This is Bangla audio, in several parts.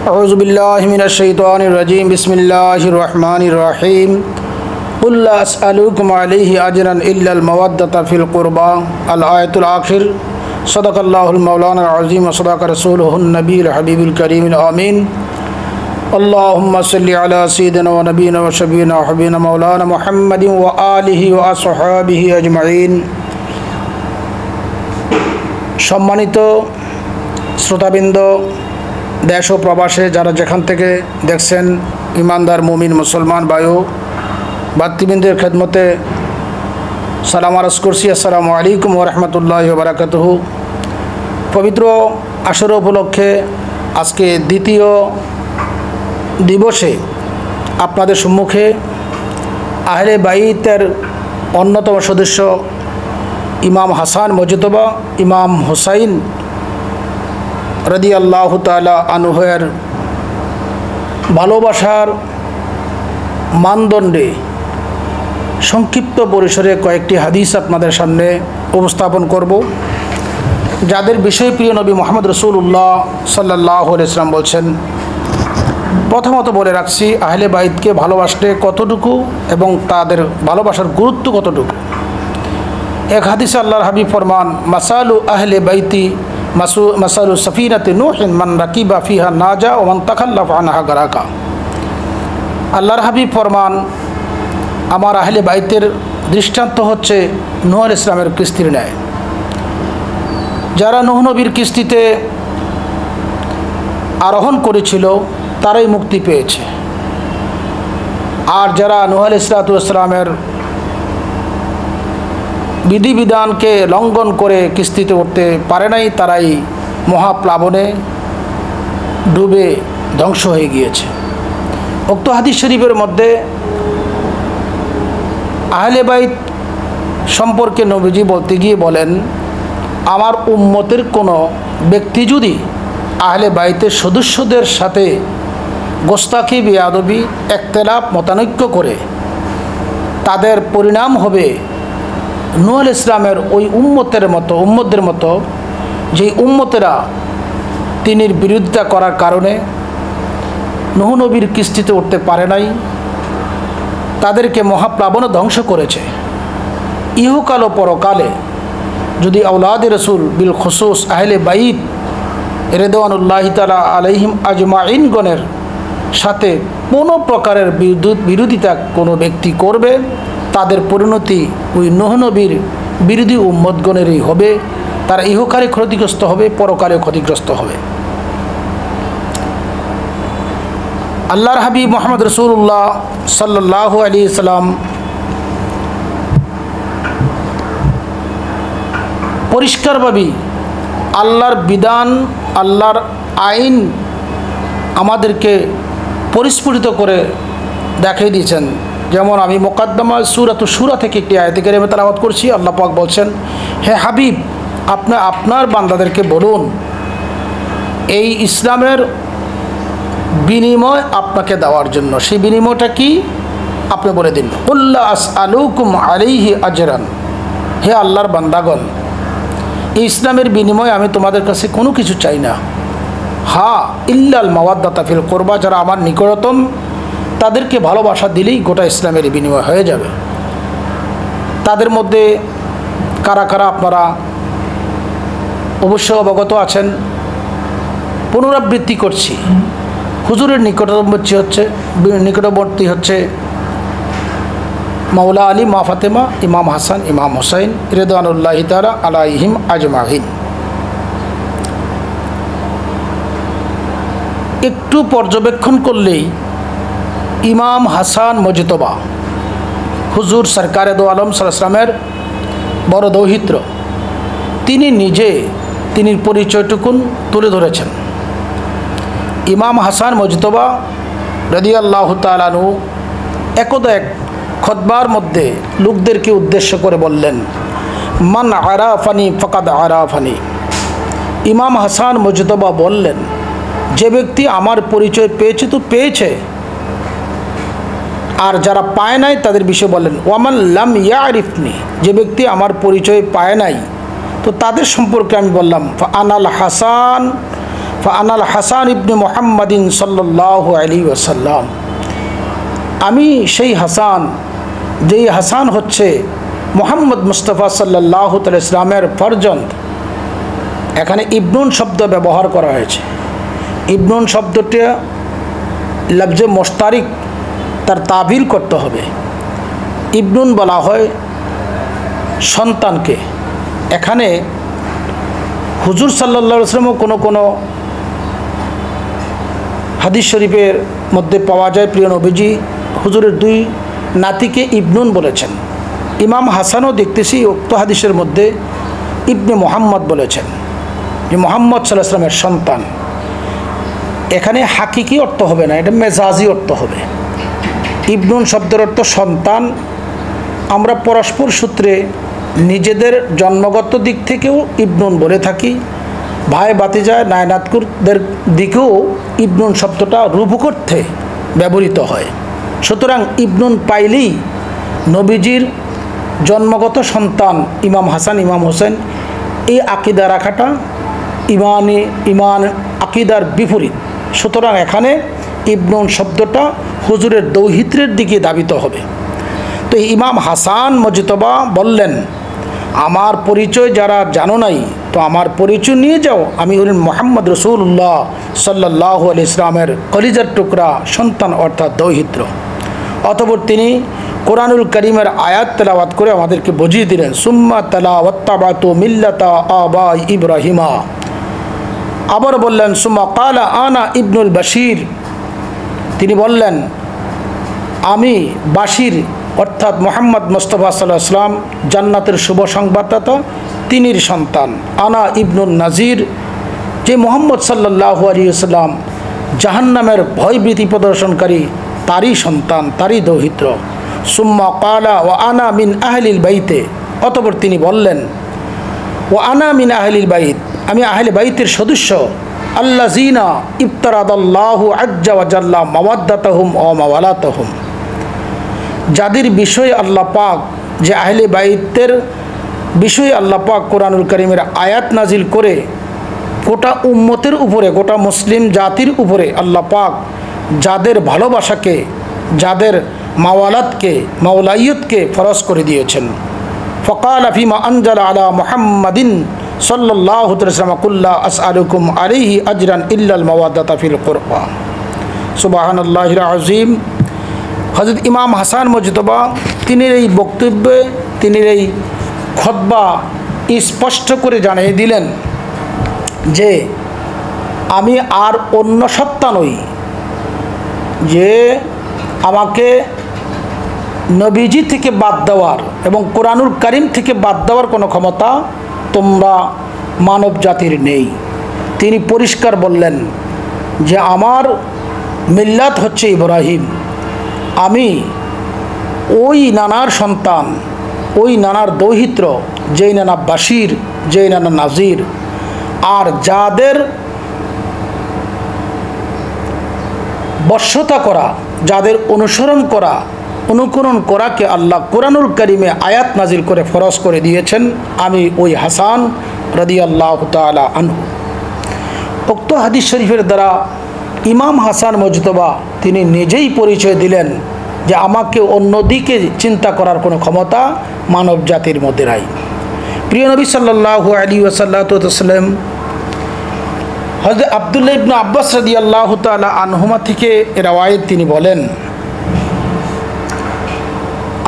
أعوذ بالله من الشيطان الرجيم بسم الله الرحمن الرحيم قل لا أسألكم عليه أجرا إلا المودة في القربى الآية الآخر صدق الله المولانا العظيم وصدق رسوله النبي الحبيب الكريم الآمين اللهم صل على سيدنا ونبينا وشفينا وحبيبنا مولانا محمد وآله وأصحابه أجمعين সম্মানিত শ্রোতাবৃন্দ, দেশ ও প্রবাসে যারা যেখান থেকে দেখছেন, ইমানদার মুমিন মুসলমান বায়ু ভাতৃবৃন্দের খেদমতে সালাম আরজ করছি। আসসালামু আলাইকুম ওয়া রাহমাতুল্লাহি ওয়া বারাকাতুহু। পবিত্র আশুরা উপলক্ষে আজকে দ্বিতীয় দিবসে আপনাদের সম্মুখে আহলে বাইতের অন্যতম সদস্য ইমাম হাসান মুজতবা, ইমাম হুসাইন রাদিয়াল্লাহু তাআলা আনহুর ভালোবাসার মানদণ্ডে সংক্ষিপ্ত পরিসরে কয়েকটি হাদিস আপনাদের সামনে উপস্থাপন করব, যাদের বিষয় প্রিয় নবী মুহাম্মদ রাসূলুল্লাহ সাল্লাল্লাহু আলাইহি ওয়াসাল্লাম বলছেন। প্রথমত বলে রাখছি, আহলে বাইতকে ভালোবাসতে কতটুকু এবং তাদের ভালোবাসার গুরুত্ব কতটুকু। এক হাদিসে আল্লাহর হাবিব ফরমান, মাসালু আহলে বাইতি মাসালু সফিনাতে নূহিন মান রাকিবা ফিহা নাজা ও মান তাখাল্লাফা আনহা গারাকা। আল্লাহর হাবিব ফরমান, আমার আহলে বাইতের দৃষ্টান্ত হচ্ছে নূহ আলাইহিস সালামের কিস্তির ন্যায়। যারা নূহ নবীর কিস্তিতে আরোহণ করেছিল তারাই মুক্তি পেয়েছে, আর যারা নূহ আলাইহিস সালামের বিধিবিধানকে লঙ্ঘন করে কিস্তিতে উঠতে পারে নাই, তারাই মহাপ্লাবনে ডুবে ধ্বংস হয়ে গিয়েছে। উক্ত হাদিস শরীফের মধ্যে আহলে বাইত সম্পর্কে নবীজি বলতে গিয়ে বলেন, আমার উম্মতের কোনো ব্যক্তি যদি আহলে বাইতের সদস্যদের সাথে গোস্তাখি বেয়াদবি একতেলাপ মতানৈক্য করে, তাদের পরিণাম হবে নূহ আলাইহিস সালামের ওই উম্মতদের মতো যেই উম্মতেরা তিনির বিরোধিতা করার কারণে নূহ নবীর কিস্তিতে উঠতে পারে নাই, তাদেরকে মহাপ্লাবনে ধ্বংস করেছে। ইহকাল ও পরকালে যদি আওলাদে রসুল বিল খুসুস আহলে বাইত রিদওয়ানুল্লাহি তাআলা আলাইহিম আজমাইনগণের সাথে কোনো প্রকারের বিরোধিতা কোনো ব্যক্তি করবে, তাদের পরিণতি ওই নূহ নবীর বিরোধী উম্মতগণেরই হবে। তারা ইহকালে ক্ষতিগ্রস্ত হবে, পরকালেও ক্ষতিগ্রস্ত হবে। আল্লাহর হাবিব মুহাম্মদ রাসূলুল্লাহ সাল্লাল্লাহু আলাইহি সাল্লাম পরিষ্কারভাবে আল্লাহর বিধান, আল্লাহর আইন আমাদেরকে পরিস্ফুটিত করে দেখিয়ে দিয়েছেন। যেমন আমি মুকাদ্দমা সূরাতুশ শূরা থেকে একটি আয়াত কারিমা তেলাওয়াত করছি। আল্লাহ পাক বলছেন, হে হাবিব, আপনার বান্দাদেরকে বলুন, এই ইসলামের বিনিময় আপনাকে দেওয়ার জন্য। সেই বিনিময়টা কি আপনি বলে দিন। কুল লা আসআলুকুম আলাইহি আজরান, হে আল্লাহর বান্দাগণ, এই ইসলামের বিনিময়ে আমি তোমাদের কাছে কোনো কিছু চাই না। হ্যাঁ, ইল্লাল মাওয়াদ্দাতা ফিল কুরবা, যারা আমার নিকটতম তাদেরকে ভালোবাসা দিলেই গোটা ইসলামের বিনিময় হয়ে যাবে। তাদের মধ্যে কারা কারা আপনারা অবশ্য অবগত আছেন। পুনরাবৃত্তি করছি, হুজুরের নিকটবর্তী হচ্ছে মাওলা আলী, মা ফাতেমা, ইমাম হাসান, ইমাম হুসাইন রিদওয়ানুল্লাহি তাআলা আলাইহিম আজমাইন। একটু পর্যবেক্ষণ করলেই ইমাম হাসান মুজতবা হুজুর সরকারে দো আলম সাল্লাল্লাহু আলাইহি ওয়াসাল্লামের বড় দৌহিত্র, তিনি পরিচয়টুকুন তুলে ধরেছেন। ইমাম হাসান মুজতবা রাদিয়াল্লাহু তাআলা আনহু একদা এক খুতবার মধ্যে লোকদেরকে উদ্দেশ্য করে বললেন, মান আরাফানি ফাকাদ আরাফানি। ইমাম হাসান মুজতবা বললেন, যে ব্যক্তি আমার পরিচয় পেয়েছে তো পেয়েছে, আর যারা পায় নাই তাদের বিষয়ে বললেন, ওয়ামান লাম ইয়ারিফনি, যে ব্যক্তি আমার পরিচয় পায় নাই তো তাদের সম্পর্কে আমি বললাম, আনাল হাসান ফানাল হাসান ইবনে মুহাম্মাদিন সাল্লাল্লাহু আলাইহি ওয়াসাল্লাম, আমি সেই হাসান, যেই হাসান হচ্ছে মুহাম্মদ মুস্তাফা সাল্লাল্লাহু আলাইহি ওয়াসাল্লামের ফরজন্দ। এখানে ইবনুন শব্দ ব্যবহার করা হয়েছে। ইবনুন শব্দটা লফজে মুশতারিক, তার তাবির করতে হবে। ইবনুন বলা হয় সন্তানকে। এখানে হুজুর সাল্লাল্লাহু আলাইহি ওয়াসাল্লাম কোনো কোনো হাদিস শরীফের মধ্যে পাওয়া যায় প্রিয় নবীজি হুজুরের দুই নাতিকে ইবনুন বলেছেন। ইমাম হাসানও দেখতেছি উক্ত হাদিসের মধ্যে ইবনে মুহাম্মদ বলেছেন, যে মুহাম্মদ সাল্লাল্লাহু আলাইহি ওয়াসাল্লামের সন্তান। এখানে হাকিকি অর্থ হবে না, এটা মেজাজি অর্থ হবে। ইবনুন শব্দের অর্থ সন্তান। আমরা পরস্পর সূত্রে নিজেদের জন্মগত দিক থেকেও ইবনুন বলে থাকি, ভাই ভাতিজা নায়নাতকুরদের দিকেও ইবনুন শব্দটা রূপক অর্থে ব্যবহৃত হয়। সুতরাং ইবনুন পাইলেই নবীজির জন্মগত সন্তান ইমাম হাসান ইমাম হোসেন, এই আকিদা রাখাটা ইমান আকিদার বিপরীত। সুতরাং এখানে ইবনুন শব্দটা হুজুরের দৌহিত্রের দিকে ধাবিত হবে। তো ইমাম হাসান মুজতবা বললেন, আমার পরিচয় যারা জানো নাই, তো আমার পরিচয় নিয়ে যাও। আমি হলেন মুহাম্মদ রাসূলুল্লাহ সাল্লাল্লাহু আলাইহি ওয়াসাল্লামের কলিজার টুকরা সন্তান, অর্থাৎ দৌহিত্র। অতঃপর তিনি কোরআনুল কারীমের আয়াত তেলাওয়াত করে আমাদেরকে বুঝিয়ে দিলেন, সুম্মা তালাওয়াত্তাবাতু মিল্লাতা আবাই ইব্রাহিমা। আবার বললেন, সুম্মা ক্বালা আনা ইবনুল বাশির। তিনি বললেন, আমি বাশির অর্থাৎ মুহাম্মদ মুস্তাফা সাল্লাল্লাহু আলাইহি ওয়াসাল্লাম জান্নাতের শুভ সংবাদদাতা, তিনির সন্তান। আনা ইবনুন নাজির, যে মুহাম্মদ সাল্লাল্লাহু আলাইহি ওয়াসাল্লাম জাহান্নামের ভয়ভীতি প্রদর্শনকারী, তারই সন্তান, তারই দৌহিত্র। সুম্মা ক্বালা ওয়া আনা মিন আহলিল বাইতে। অতঃপর তিনি বললেন, ওয়া আনা মিন আহলিল বাইত, আমি আহলে বাইতের সদস্য। আল্লাযীনা ইফতারাদাল্লাহু আজ্জা ওয়া জাল্লা মাওয়াদ্দাতাহুম ওয়া মাওয়ালাতাহুম, যাদের বিষয়ে আল্লাহ পাক, যে আহলে বাইতের বিষয়ে আল্লাহ পাক কোরআনুল কারীমের আয়াত নাজিল করে গোটা উম্মতের উপরে, গোটা মুসলিম জাতির উপরে আল্লাহ পাক যাদের ভালোবাসাকে, যাদের মাওয়ালাতকে, মাওলাইয়তকে ফরজ করে দিয়েছেন। ফাকালা ফিমা আনজালা আলা মুহাম্মাদিন সাল্লাল্লাহু আলাইহি ওয়াসাল্লাম কুল্লা আসআলুকুম আলাইহি আজরান ইল্লাল মাওয়াদাতা ফিল কুরবা। সুবহানাল্লাহিল আযীম। হযরত ইমাম হাসান মুজতবা তিনির এই বক্তব্যে, তিনির এই খুতবা স্পষ্ট করে জানিয়ে দিলেন যে আমি আর অন্য সত্তা নই, যে আমাকে নবীজি থেকে বাদ দেওয়ার এবং কোরআনুল কারীম থেকে বাদ দেওয়ার কোনো ক্ষমতা তোমরা মানব জাতির নেই। তিনি পরিষ্কার বললেন যে আমার মিল্লাত হচ্ছে ইব্রাহিম, আমি ওই নানার সন্তান, ওই নানার দৌহিত্র, যেই নানা বাশির, যেই নানা নাজির। আর যাদের বশ্যতা করা, যাদের অনুসরণ করা, অনুকরণ করাকে আল্লাহ কোরআনুল কারীমে আয়াত নাজিল করে ফরজ করে দিয়েছেন, আমি ওই হাসান রাদিয়াল্লাহু তাআলা আনহু। উক্ত হাদিস শরীফের দ্বারা ইমাম হাসান মুজতবা তিনি নিজেই পরিচয় দিলেন যে আমাকে অন্যদিকে চিন্তা করার কোনো ক্ষমতা মানব জাতির মধ্যে নাই। প্রিয় নবী সাল্লাল্লাহু আলাইহি ওয়াসাল্লাম হযরত আব্দুল্লাহ ইবনে আব্বাস রাদিয়াল্লাহু তাআলা আনহুমা থেকে রওয়ায়াত, তিনি বলেন,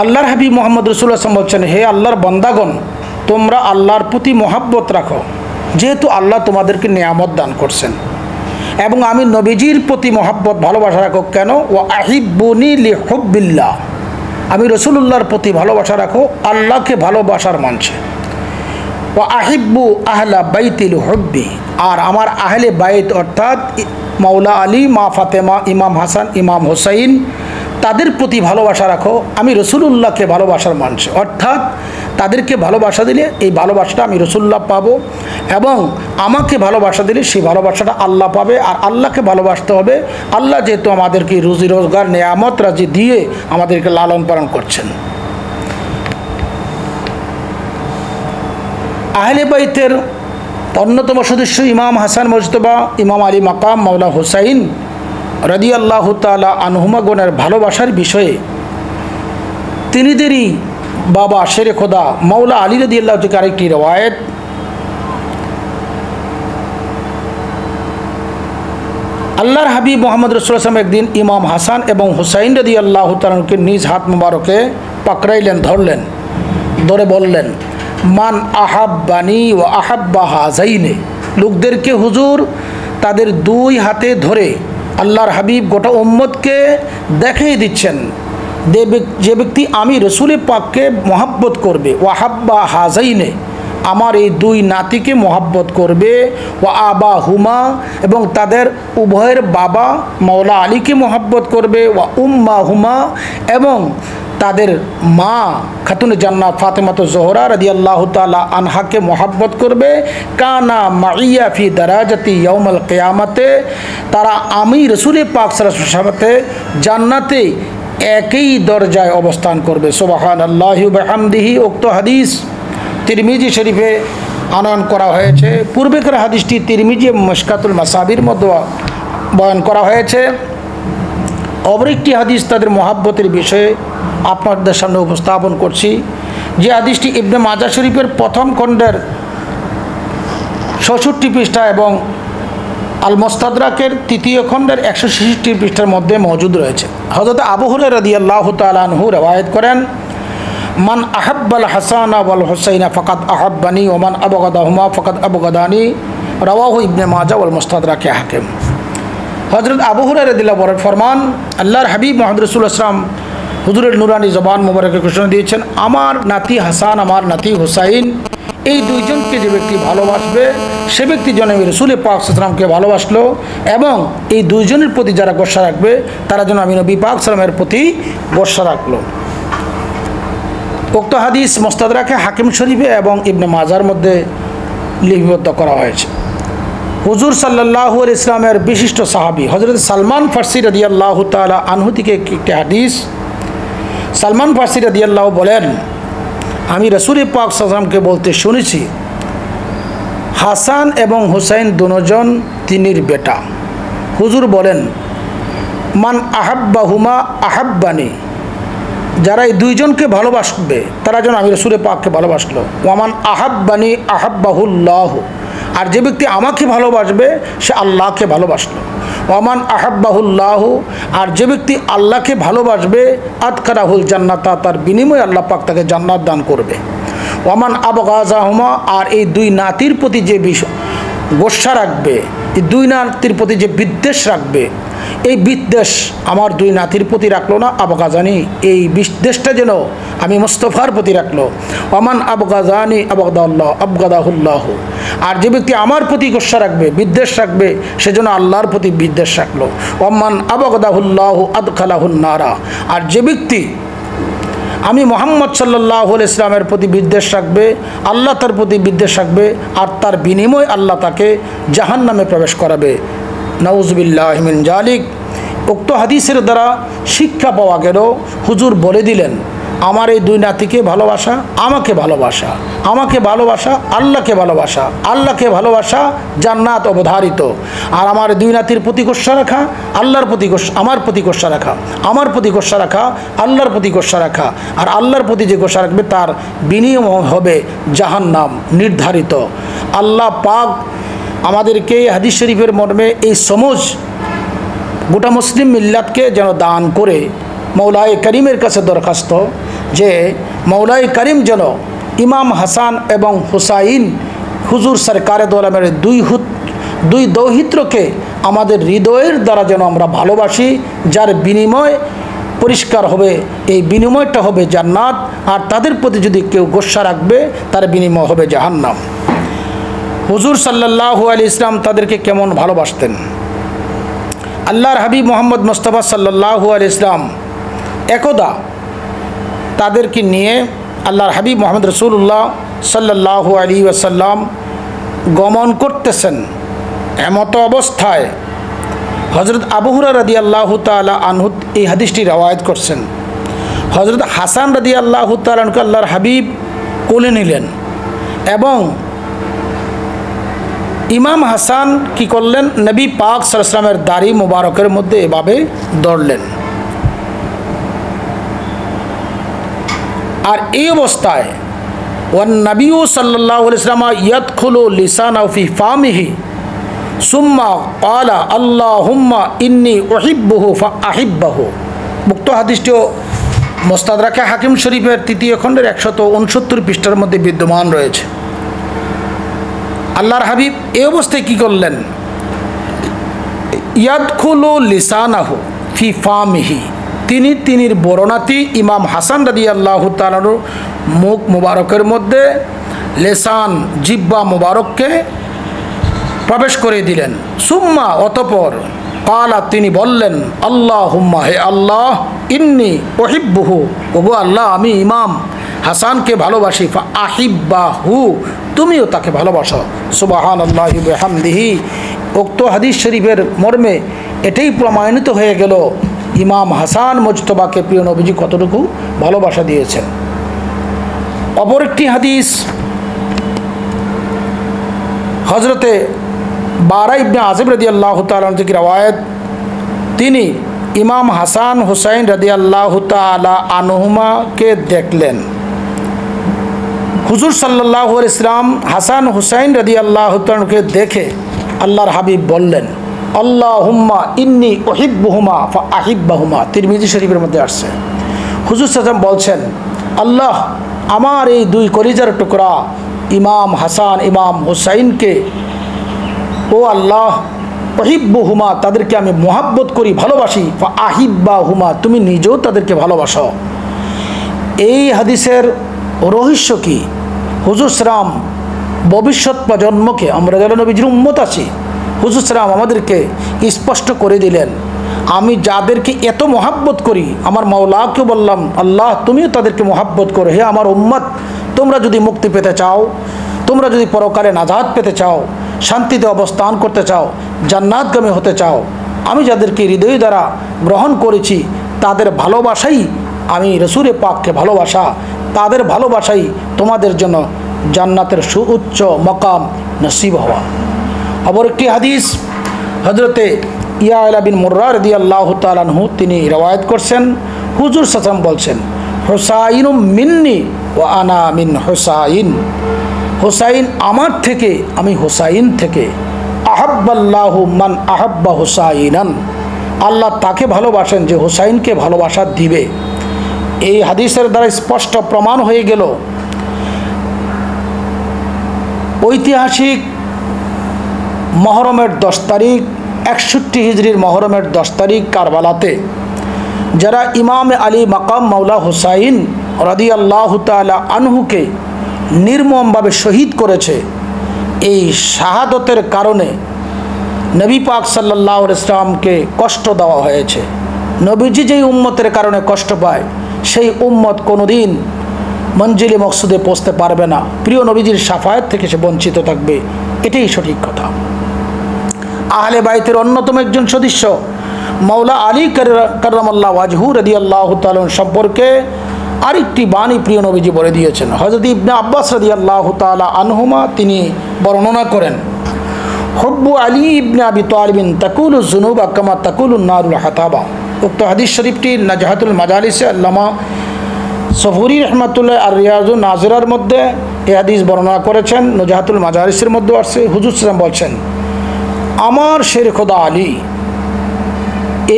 আল্লাহর হাবিব মুহাম্মদ রাসূলুল্লাহ সাল্লাল্লাহু আলাইহি ওয়াসাল্লাম বলছেন, হে আল্লাহর বান্দাগণ, তোমরা আল্লাহর প্রতি মহব্বত রাখো, যেহেতু আল্লাহ তোমাদেরকে নিয়ামত দান করছেন। এবং আমি নবীজির প্রতি মহব্বত, ভালোবাসা রাখো। কেন? ওয়া আহিব্বুনি লিহুব্বিল্লাহ, আমি রাসূলুল্লাহর প্রতি ভালোবাসা রাখো আল্লাহকে ভালোবাসার মানছে। ওয়া আহিব্বু আহলা বাইতি লিহুব্বি, আর আমার আহলে বাইত অর্থাৎ মাওলা আলী, মা ফাতেমা, ইমাম হাসান, ইমাম হোসাইন, তাদের প্রতি ভালোবাসা রাখো, আমি রাসূলুল্লাহকে ভালোবাসার মানছে। অর্থাৎ তাদেরকে ভালোবাসা দিলে এই ভালোবাসাটা আমি রাসূলুল্লাহ পাবো, এবং আমাকে ভালোবাসা দিলে সেই ভালোবাসাটা আল্লাহ পাবে। আর আল্লাহকে ভালোবাসতে হবে, আল্লাহ যেহেতু আমাদেরকে রুজি রোজগার নেয়ামত রাজি দিয়ে আমাদেরকে লালন পালন করছেন। আহলে বাইতের অন্যতম সদস্য ইমাম হাসান মুজতবা, ইমাম আলী মাকাম, মাওলা হুসাইন রাদিয়াল্লাহু তাআলা আনহুমাগণের ভালোবাসার বিষয়ে তিনিদেরই বাবা শেরে খোদা মাওলা আলী রাদিয়াল্লাহু থেকে আরেকটি রওয়ায়েত, আল্লাহর হাবিব মোহাম্মদ রাসূলুল্লাহ সাল্লাল্লাহু আলাইহি ওয়াসাল্লাম একদিন ইমাম হাসান এবং হুসাইন রাদিয়াল্লাহু তাআলাকে নিজ হাত মুবারকে পাকড়াইলেন, ধরলেন, ধরে বললেন, মান আহাব্বানি ও আহাব্বা হাযাইনে। লোকদেরকে হুজুর তাদের দুই হাতে ধরে আল্লাহর হাবিব গোটা উম্মতকে দেখিয়ে দিচ্ছেন, যে ব্যক্তি আমি রসুল পাককে মহাব্বত করবে, ওয়াহাব্বা হাযাইনে, আমার এই দুই নাতিকে মহাব্বত করবে, ওয়া আবা হুমা, এবং তাদের উভয়ের বাবা মাওলা আলীকে মহাব্বত করবে, ওয়া উম্মা হুমা, এবং তাদের মা খাতুনে জান্নাত ফাতেমাতু জোহরা রাদিয়াল্লাহু তাআলা আনহাকে মহাব্বত করবে, কানা মাইয়া ফি দারাজাতি ইয়াউমাল কিয়ামাতে, তারা আমি রসুল পাক সাল্লাল্লাহু আলাইহি ওয়াসাল্লামের জান্নাতে একই দরজায় অবস্থান করবে। সুবহানাল্লাহি ওয়া বিহামদিহি। উক্ত হাদিস তিরমিজি শরীফে আনয়ন করা হয়েছে। পূর্বেকার হাদিসটি তিরমিজি এবং মিশকাতুল মাসাবির মধ্যে বয়ান করা হয়েছে। অপর একটি হাদিস তাদের মহাব্বতের বিষয়ে আপনাদের সামনে উপস্থাপন করছি, যে হাদিসটি ইবনে মাজাহ শরীফের প্রথম খণ্ডের ৬৬ পৃষ্ঠা এবং আল মুস্তাদরাকের তৃতীয় খণ্ডের ১৬৬ পৃষ্ঠার মধ্যে মজুদ রয়েছে। হযরত আবু হুরায়রা রাদিয়াল্লাহু তাআলা আনহু রওয়ায়াত করেন, মান আহাব্বাল হাসানা ওয়াল হুসাইনা ফাকাদ আহাব্বানি ওয়া মান আবগাদাহুমা ফাকাদ আবগাদানি, রাওয়াহু ইবনে মাজাহ ওয়াল মুস্তাদরাকে হাকিম। হযরত আবু হুরায়রা রাদিয়াল্লাহু আনহু ফরমান, আল্লাহর হাবিব মুহাম্মদ রাসূলুল্লাহ সাল্লাল্লাহু আলাইহি ওয়াসাল্লাম হুজুরের নুরানি জবান মোবারকে ঘোষণা দিয়েছেন, আমার নাতি হাসান, আমার নাতি হুসাইন, এই দুইজনকে যে ব্যক্তি ভালোবাসবে সে ব্যক্তি যেন আমি রসুল পাক সাল্লাল্লাহু আলাইহি ওয়াসাল্লামকে ভালোবাসলো, এবং এই দুইজনের প্রতি যারা গোসা রাখবে তারা যেন আমি নবী পাক সাল্লাল্লাহু আলাইহি ওয়াসাল্লামের প্রতি গোসা রাখলো। উক্ত হাদিস মুস্তাদরাকে হাকিম শরীফে এবং ইবনে মাজার মধ্যে লিপিবদ্ধ করা হয়েছে। হুজুর সাল্লাল্লাহু আলাইহি ওয়াসাল্লামের বিশিষ্ট সাহাবী হযরত সালমান ফারসি রাদিয়াল্লাহু তাআলা আনহু থেকে একটি হাদিস, সালমান ফারসি রাদিয়াল্লাহু বলেন, আমি রসুল পাক সাল্লাল্লাহু আলাইহি ওয়াসাল্লামকে বলতে শুনেছি, হাসান এবং হুসাইন দুজন তিনির বেটা। হুজুর বলেন, মান আহাব্বাহুমা আহাব্বানি, যারা এই দুইজনকে ভালোবাসবে তারা যেন আমি রসুল পাককে ভালোবাসলো, ওয়ামান আহাব্বানি আহাব্বাহুল্লাহ, আর যে ব্যক্তি আমাকে ভালোবাসবে সে আল্লাহকে ভালোবাসলো, ওয়ামান আহাব্বাহুল্লাহ, আর যে ব্যক্তি আল্লাহকে ভালোবাসবে আদখালাহুল জান্নাতা, তার বিনিময়ে আল্লাহ পাক তাকে জান্নাত দান করবে, ওয়ামান আবগাযাহুমা, আর এই দুই নাতির প্রতি যে গোসা রাখবে, এই দুই নাতির প্রতি যে বিদ্বেষ রাখবে, এই বিদ্বেষ আমার দুই নাতির প্রতি রাখলো না, আবগাজানি, এই বিদ্বেষটা যেন আমি মুস্তাফার প্রতি রাখলো, ওমান আবগাজানি আবগাদাল্লাহ আবগাদাহুল্লাহ, আর যে ব্যক্তি আমার প্রতি গোসা রাখবে, বিদ্বেষ রাখবে, সেজন্য আল্লাহর প্রতি বিদ্বেষ রাখলো, ওমান আবগাদাহুল্লাহ আদখালাহুন নারা, আর যে ব্যক্তি আমি মুহাম্মদ সাল্লাল্লাহু আলাইহি ওয়াসাল্লামের প্রতি বিদ্বেষ রাখবে, আল্লাহ তার প্রতি বিদ্বেষ রাখবে, আর তার বিনিময়ে আল্লাহ তাকে জাহান্নামে প্রবেশ করাবে। নাউযুবিল্লাহি মিন জালিক। উক্ত হাদিসের দ্বারা শিক্ষা পাওয়া গেল, হুজুর বলে দিলেন, আমার এই দুই নাতিকে ভালোবাসা, আমাকে ভালোবাসা, আমাকে ভালোবাসা, আল্লাহকে ভালোবাসা, আল্লাহকে ভালোবাসা জান্নাত অবধারিত, আর আমার দুই নাতির প্রতি গোসা রাখা, আল্লাহর প্রতি আমার প্রতি গোসা রাখা, আমার প্রতি গোসা রাখা, আল্লাহর প্রতি গোসা রাখা, আর আল্লাহর প্রতি যে গোসা রাখবে তার বিনিময় হবে জাহান্নাম নির্ধারিত। আল্লাহ পাক আমাদেরকে হাদিস শরীফের মর্মে এই সমঝ গোটা মুসলিম মিল্লাতকে যেন দান করে মৌলাই করিমের কাছে দরখাস্ত যে মৌলাই করিম যেন ইমাম হাসান এবং হুসাইন হুজুর সরকারে দো আলমের দুই দৌহিত্রকে আমাদের হৃদয়ের দ্বারা যেন আমরা ভালোবাসি, যার বিনিময় পরিষ্কার হবে, এই বিনিময়টা হবে জান্নাত, আর তাদের প্রতি যদি কেউ গোসা রাখবে তার বিনিময় হবে জাহান্নাম। হুজুর সাল্লাল্লাহু আলাইহি ওয়াসাল্লাম তাদেরকে কেমন ভালোবাসতেন? আল্লাহর হাবিব মোহাম্মদ মুস্তাফা সাল্লাল্লাহু আলাইহি ওয়াসাল্লাম একদা তাদেরকে নিয়ে আল্লাহর হাবিব মোহাম্মদ রাসূলুল্লাহ সাল্লাল্লাহু আলাইহি ওয়াসাল্লাম গমন করতেছেন। এমত অবস্থায় হযরত আবু হুরায়রা রাদিয়াল্লাহু তাআলা আনহু এই হাদিসটি রওয়ায়াত করছেন। হযরত হাসান রাদিয়াল্লাহু তাআলা আনহুকে আল্লাহর হাবিব কোলে নিলেন এবং ইমাম হাসান কি করলেন, নবী পাক সাল্লাল্লাহু আলাইহি ওয়াসাল্লামের দাড়ি মোবারকের মধ্যে এভাবে ধরলেন। আর এই অবস্থায় ওয়ান নবী সাল্লাল্লাহু আলাইহি ওয়াসাল্লাম ইয়াদখুলু লিসানাহু ফি ফামিহি সুম্মা ক্বালা আল্লাহুম্মা ইন্নী উহিব্বুহু ফাআহিব্বাহু। উক্ত হাদিসটিও মুস্তাদরাকে হাকিম শরীফের ৩য় খণ্ডের ১৬৯ পৃষ্ঠার মধ্যে বিদ্যমান রয়েছে। আল্লাহর হাবিব এই অবস্থায় কি করলেন, ইয়াদখুলু লিসানাহু ফি ফামিহি, তিনির বর্ণাতি ইমাম হাসান রাদিয়াল্লাহু তাআলার মুখ মুবারকের মধ্যে লেসান জিব্বা মুবারককে প্রবেশ করে দিলেন। সুম্মা অতপর কালা তিনি বললেন আল্লাহুম্মা, হে আল্লাহ, ইন্নী উহিব্বুহু, ওগো আল্লাহ আমি ইমাম হাসানকে ভালোবাসি, ফাআহিব্বাহু, তুমিও তাকে ভালোবাসো। সুবহানাল্লাহি ওয়া বিহামদিহি। উক্ত হাদিস শরীফের মর্মে এটাই প্রমাণিত হয়ে গেল ইমাম হাসান মুজতবাকে প্রিয় নবীজি কতটুকু ভালোবাসা দিয়েছেন। অপর একটি হাদিস হজরতে বারা ইবনে আযিব রাদিয়াল্লাহু তাআলা থেকে রওয়ায়াত, তিনি ইমাম হাসান হুসাইন রাদিয়াল্লাহু তাআলা আনহুমাকে দেখলেন। হুজুর সাল্লাল্লাহু আলাইহি ওয়াসাল্লাম হাসান হুসাইন রাদিয়াল্লাহু তাআলাকে দেখে আল্লাহর হাবিব বললেন আল্লাহুম্মা ইন্নী উহিব্বুহুমা ফাআহিব্বাহুমা। তিরমিজি শরীফের মধ্যে আসছে। হুজুর সাল্লাল্লাহু বলছেন, আল্লাহ আমার এই দুই কলিজার টুকরা ইমাম হাসান ইমাম হুসাইনকে, ও আল্লাহ, উহিব্বুহুমা, তাদেরকে আমি মোহাব্বত করি, ভালোবাসি, ফাআহিব্বাহুমা, তুমি নিজেও তাদেরকে ভালোবাসো। এই হাদিসের রহস্য কি? হুজুর সাল্লাম ভবিষ্যৎ প্রজন্মকে, আমরা যারা নবীজির উম্মত আছি, হুজুর সাল্লাম আমাদেরকে স্পষ্ট করে দিলেন, আমি যাদেরকে এত মোহাব্বত করি, আমার মাওলাকে বললাম আল্লাহ তুমিও তাদেরকে মোহাব্বত করো। হে আমার উম্মত, তোমরা যদি মুক্তি পেতে চাও, তোমরা যদি পরকালে নাজাত পেতে চাও, শান্তিতে অবস্থান করতে চাও, জান্নাতগামী হতে চাও, আমি যাদেরকে হৃদয় দ্বারা গ্রহণ করেছি তাদের ভালোবাসাই আমি রসুলে পাককে ভালোবাসা, তাদের ভালোবাসাই তোমাদের জন্য জান্নাতের সুউচ্চ মকাম নসিব হওয়া। অপর একটি হাদিস হজরতে ইয়ালা বিন মুররা রাদিয়াল্লাহু তাআলা আনহু তিনি রওয়ায়াত করছেন, হুজুর সাল্লাল্লাহু বলছেন হুসাইনুম মিন্নি ওয়া আনা মিন হুসাইন, হুসাইন আমার থেকে, আমি হুসাইন থেকে। আহাব্বাল্লাহু মান আহাব্বা হুসাইনান, আল্লাহ তাকে ভালোবাসেন যে হুসাইনকে ভালোবাসা দিবে। এই হাদিসের দ্বারা স্পষ্ট প্রমাণ হয়ে গেল ঐতিহাসিক মহরমের 10 তারিখ 61 হিজরির মহরমের 10 তারিখ কারবালাতে যারা ইমাম আলী মাকাম মাওলা হুসাইন রাদিয়াল্লাহু তাআলা আনহুকে নির্মমভাবে শহীদ করেছে, এই শাহাদতের কারণে নবী পাক সাল্লাল্লাহু আলাইহি ওয়াসাল্লামকে কষ্ট দেওয়া হয়েছে। নবীজি যেই উম্মতের কারণে কষ্ট পায়, সেই উম্মত কোনোদিন মঞ্জিলে মকসুদে পৌঁছতে পারবে না, প্রিয় নবীজির শাফায়াত থেকে সে বঞ্চিত থাকবে। এটাই সঠিক কথা। আহলে বাইতের অন্যতম একজন সদস্য মাওলা আলী কাররামাল্লাহু ওয়াজহু রাদিয়াল্লাহু তাআলা সম্পর্কে আরেকটি বাণী প্রিয় নবীজি বলে দিয়েছেন। হযরত ইবনে আব্বাস রাদিয়াল্লাহু তাআলা আনহুমা তিনি বর্ণনা করেন, হুব্বু আলী ইবনে আবি তালিবিন তাকুলু যুনুবা কামা তাকুলুন নারুল হাতাবা। উক্ত হাদিস শরীফটি নাজহাতুল মাজালিসে আল্লামা সফুরি রহমাতুল্লাহ আর রিয়াজুন নাজিরার মধ্যে এই হাদিস বর্ণনা করেছেন, নাজহাতুল মাজালিসের মধ্যে আসছে। হুজুর সাল্লাল্লাহু বলছেন, আমার শের খোদা আলী,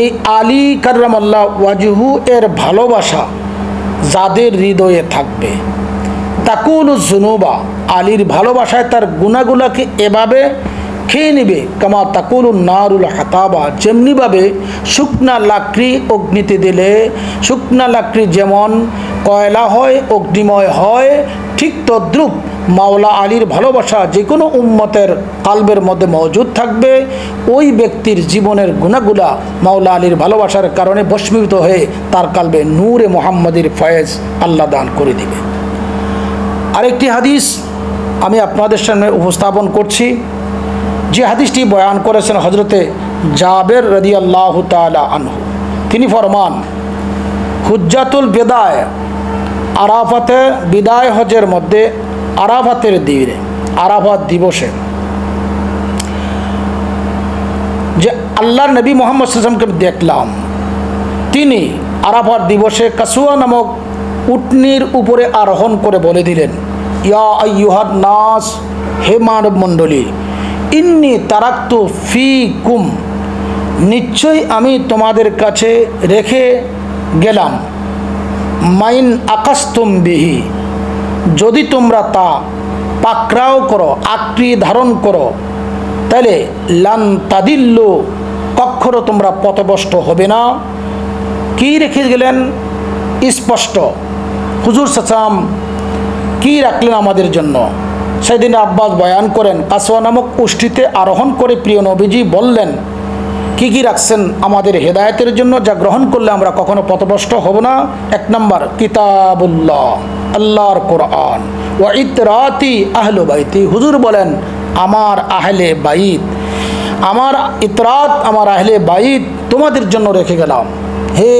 এই আলী কাররামাল্লাহু ওয়াজহু এর ভালোবাসা যাদের হৃদয়ে থাকবে, তাকুলু যুনুবা, আলীর ভালোবাসায় তার গুনাহগুলোকে এভাবে খেয়ে নেবে, কামা তাকুলুন নারুল হাতাবা, যেমনিভাবে শুকনা লাকড়ি অগ্নিতে দিলে শুকনা লাকড়ি যেমন কয়লা হয়, অগ্নিময় হয়, ঠিক তদ্রূপ মাওলা আলীর ভালোবাসা যে কোনো উম্মতের কালবের মধ্যে মজুদ থাকবে। ওই ব্যক্তির জীবনের গুনাহগুলা মাওলা আলীর ভালোবাসার কারণে ভস্মীভূত হয়ে তার কালবে নূরে মুহাম্মদের ফয়েজ আল্লাহ দান করে দিবে। আরেকটি হাদিস আমি আপনাদের সামনে উপস্থাপন করছি, যে হাদিসটি বয়ান করেছেন হজরতে জাবের রাদিয়াল্লাহু তাআলা আনহু। তিনি ফরমান, হুজ্জাতুল বিদায়, আরাফাতে বিদায় হজের মধ্যে আরাফাতের দিনে, আরাফাত দিবসে যে আল্লাহর নবী মুহাম্মদ সাল্লাল্লাহু আলাইহি ওয়াসাল্লামকে দেখলাম, তিনি আরাফার দিবসে কাসুয়া নামক উটনির উপরে আরোহণ করে বলে দিলেন, ইয়া আইয়ুহান নাস, হে মানব মণ্ডলী, ইন্নী তারাক্তু ফিকুম, নিশ্চয়ই আমি তোমাদের কাছে রেখে গেলাম, মাইন আকাশতুম বিহি, যদি তোমরা তা পাকড়াও করো, আঁকড়ি ধারণ করো, তাহলে লান তাদিল্লু, কখনো তোমরা পথভ্রষ্ট হবে না। কি রেখে গেলেন? স্পষ্ট। হুজুর সাল্লাম কি রাখলেন আমাদের জন্য? সেদিন আব্বাস বয়ান করেন, কাসওয়া নামক উষ্ঠিতে আরোহণ করে প্রিয় নবীজি বললেন কি কি রাখছেন আমাদের হেদায়েতের জন্য, যা গ্রহণ করলে আমরা কখনো পথভ্রষ্ট হব না। 1 নম্বর কিতাবুল্লাহ, আল্লাহর কোরআন, ওয়া ইতরাতি আহলু বাইতি, হুজুর বলেন আমার আহলে বাইত, আমার ইতরাত, আমার আহলে বাইত তোমাদের জন্য রেখে গেলাম, হে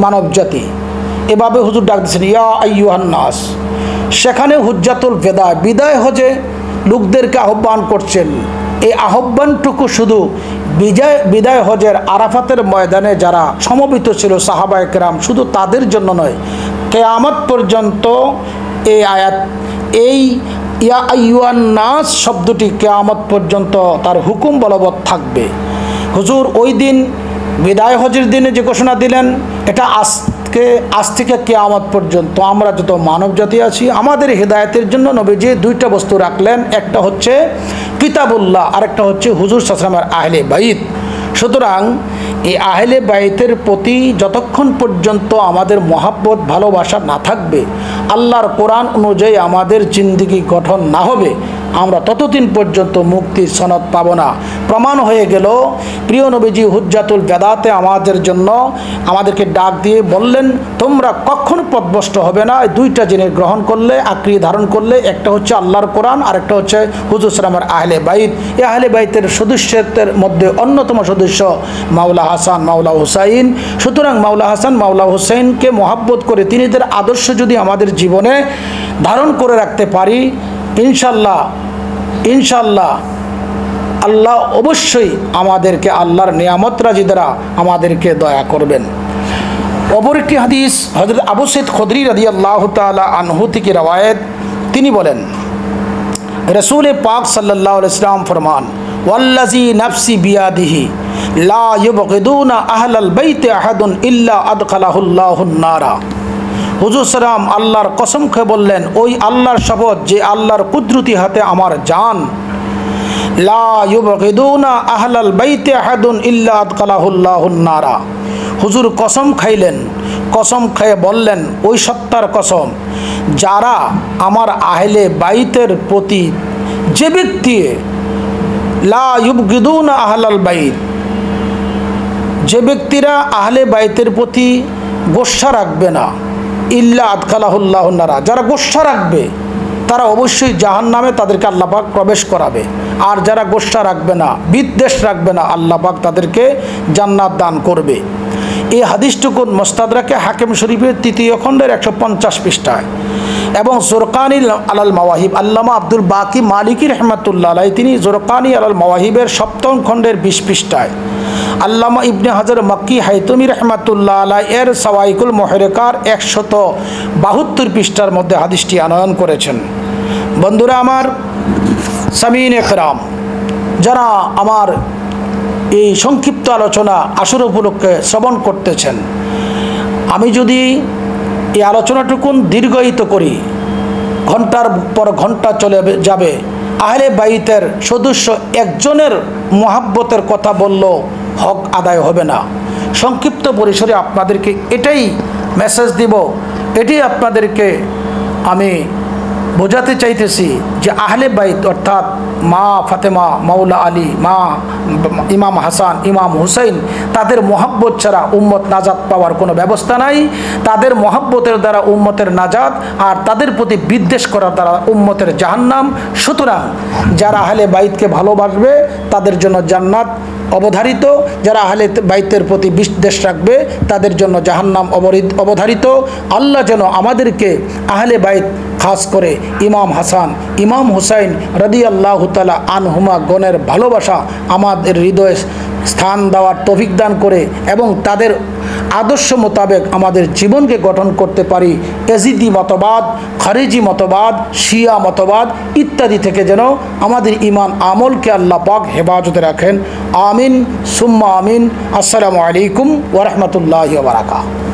মানব জাতি। এভাবে হুজুর ডাক দিচ্ছেন, ইয়া আইয়ুহান নাস। সেখানে হুজ্জাতুল বিদায়, বিদায় হজে লোকদেরকে আহ্বান করছেন। এই আহ্বানটুকু শুধু বিদায় হজের আরাফাতের ময়দানে যারা সমবেত ছিল সাহাবায়ে কেরাম, শুধু তাদের জন্য নয়, কিয়ামত পর্যন্ত এই আয়াত, এই ইয়া আইয়ুহান নাস শব্দটি কিয়ামত পর্যন্ত তার হুকুম বলবৎ থাকবে। হুজুর ওই দিন বিদায় হজের দিনে যে ঘোষণা দিলেন, এটা আজ থেকে কিয়ামত পর্যন্ত আমরা যত মানব জাতি আছি আমাদের হেদায়েতের জন্য নবীজি 2টা বস্তু রাখলেন, একটা হচ্ছে কিতাবুল্লাহ, আরেকটা হচ্ছে হুজুর সাল্লাল্লাহু আলাইহি ওয়াসাল্লামের আহলে বাইত। সুতরাং এই আহলে বাইতের প্রতি যতক্ষণ পর্যন্ত আমাদের মহাব্বত ভালোবাসা না থাকবে, আল্লাহর কোরআন অনুযায়ী আমাদের জিন্দেগি গঠন না হবে, আমরা ততদিন পর্যন্ত মুক্তির সনদ পাব না। প্রমাণ হয়ে গেল প্রিয় নবীজি হুজ্জাতুল বিদাতে আমাদের জন্য আমাদেরকে ডাক দিয়ে বললেন, তোমরা কখনো পথভ্রষ্ট হবে না। এই 2টা জিনিস গ্রহণ করলে, আঁকড়ি ধারণ করলে, একটা হচ্ছে আল্লাহর কোরআন, আর একটা হচ্ছে হুজুর সাল্লামের আহলে বাইত। এই আহলে বাইতের সদস্যদের মধ্যে অন্যতম সদস্য মাওলা হাসান, মাওলা হুসাইন। সুতরাং মাওলা হাসান, মাওলা হুসাইনকে মহাব্বত করে তিনিদের আদর্শ যদি আমাদের জীবনে ধারণ করে রাখতে পারি, ইনশাল্লাহ ইনশাল্লাহ আল্লাহ অবশ্যই আমাদেরকে আল্লাহর নিয়ামত রাজি দ্বারা আমাদেরকে দয়া করবেন। অপর একটি হাদিস হযরত আবু সাঈদ খুদরি রাদিয়াল্লাহু তাআলা আনহু থেকে রওয়ায়াত, তিনি বলেন রাসূল পাক সাল্লাল্লাহু আলাইহি ওয়াসাল্লাম ফরমান, ওয়াল্লাযী নাফসি বিয়াদিহি লা ইউবগিদুনা আহলাল বাইতি আহাদুন ইল্লা আদখালাহুল্লাহুন নারা। হুজুর সাল্লাম আল্লাহর কসম খেয়ে বললেন, ওই আল্লাহর শপথ যে আল্লাহর কুদরতি হাতে আমার জান, লা ইউবগিদুনা আহলাল বাইতি আহাদুন ইল্লা আদখালাহুল্লাহুন নারা। হুজুর কসম খাইলেন, কসম খেয়ে বললেন, ওই সত্তার কসম যারা আমার আহলে বাইতের প্রতি, যে ব্যক্তি লা ইউবগিদুনা আহলাল বাইত, যে ব্যক্তিরা আহলে বাইতের প্রতি গোসা রাখবে না, ইল্লা আদখালাহুল্লাহুন নারা, যারা গোসা রাখবে তারা অবশ্যই জাহান্নামে তাদেরকে আল্লাহ পাক প্রবেশ করাবে। আর যারা গোসা রাখবে না, বিদ্বেষ রাখবে না, আল্লাহ পাক তাদেরকে জান্নাত দান করবে। এই হাদিসটুকু মুস্তাদরাকে হাকিম শরীফের 3য় খণ্ডের 150 পৃষ্ঠায় এবং জুরকানি আলাল মাওয়াহিব, আল্লামা আব্দুল বাকি মালিকি রহমাতুল্লাহ আলাইহি তিনি জুরকানি আলাল মাওয়াহিবের 7ম খণ্ডের 20 পৃষ্ঠায়, আল্লামা ইবনে হাজার মক্কি হাইতমি রহমাতুল্লাহ আলাইহি এর সাওয়াইকুল মুহরিকার 172 পৃষ্ঠার মধ্যে হাদিসটি আনয়ন করেছেন। বন্ধুরা আমার, সামিন একরাম, যারা আমার এই সংক্ষিপ্ত আলোচনা আসর উপলক্ষে শ্রবণ করতেছেন, আমি যদি এই আলোচনাটুকুন দীর্ঘায়িত করি, ঘন্টার পর ঘন্টা চলে যাবে। আহলে বাইতের সদস্য একজনের মহাব্বতের কথা বলল হক আদায় হবে না। সংক্ষিপ্ত পরিসরে আপনাদেরকে এটাই মেসেজ দিব, এটাই আপনাদেরকে আমি বোঝাতে চাইতেছি যে আহলে বাইত অর্থাৎ মা ফাতেমা, মাওলা আলী, মা ইমাম হাসান, ইমাম হুসাইন, তাদের মহাব্বত ছাড়া উম্মত নাজাত পাওয়ার কোনো ব্যবস্থা নাই। তাদের মহাব্বতের দ্বারা উম্মতের নাজাত, আর তাদের প্রতি বিদ্বেষ করার দ্বারা উম্মতের জাহান্নাম। সুতরাং যারা আহলে বাইতকে ভালোবাসবে তাদের জন্য জান্নাত অবধারিত, যারা আহলে বাইতের প্রতি বিদ্বেষ রাখবে তাদের জন্য জাহান্নাম অবধারিত। আল্লাহ যেন আমাদেরকে আহলে বাইত, খাস করে ইমাম হাসান, ইমাম হুসাইন রাদিয়াল্লাহু তাআলা আনহুমা গণের ভালোবাসা আমাদের হৃদয়ে স্থান দেওয়ার তৌফিক দান করে এবং তাদের আদর্শ মোতাবেক আমাদের জীবনকে গঠন করতে পারি। এজিদি মতবাদ, খারিজি মতবাদ, শিয়া মতবাদ ইত্যাদি থেকে যেন আমাদের ঈমান আমলকে আল্লাহ পাক হেফাজতে রাখেন। আমিন সুম্মা আমিন। আসসালামু আলাইকুম ওয়া রাহমাতুল্লাহি ওয়া বারাকাতুহু।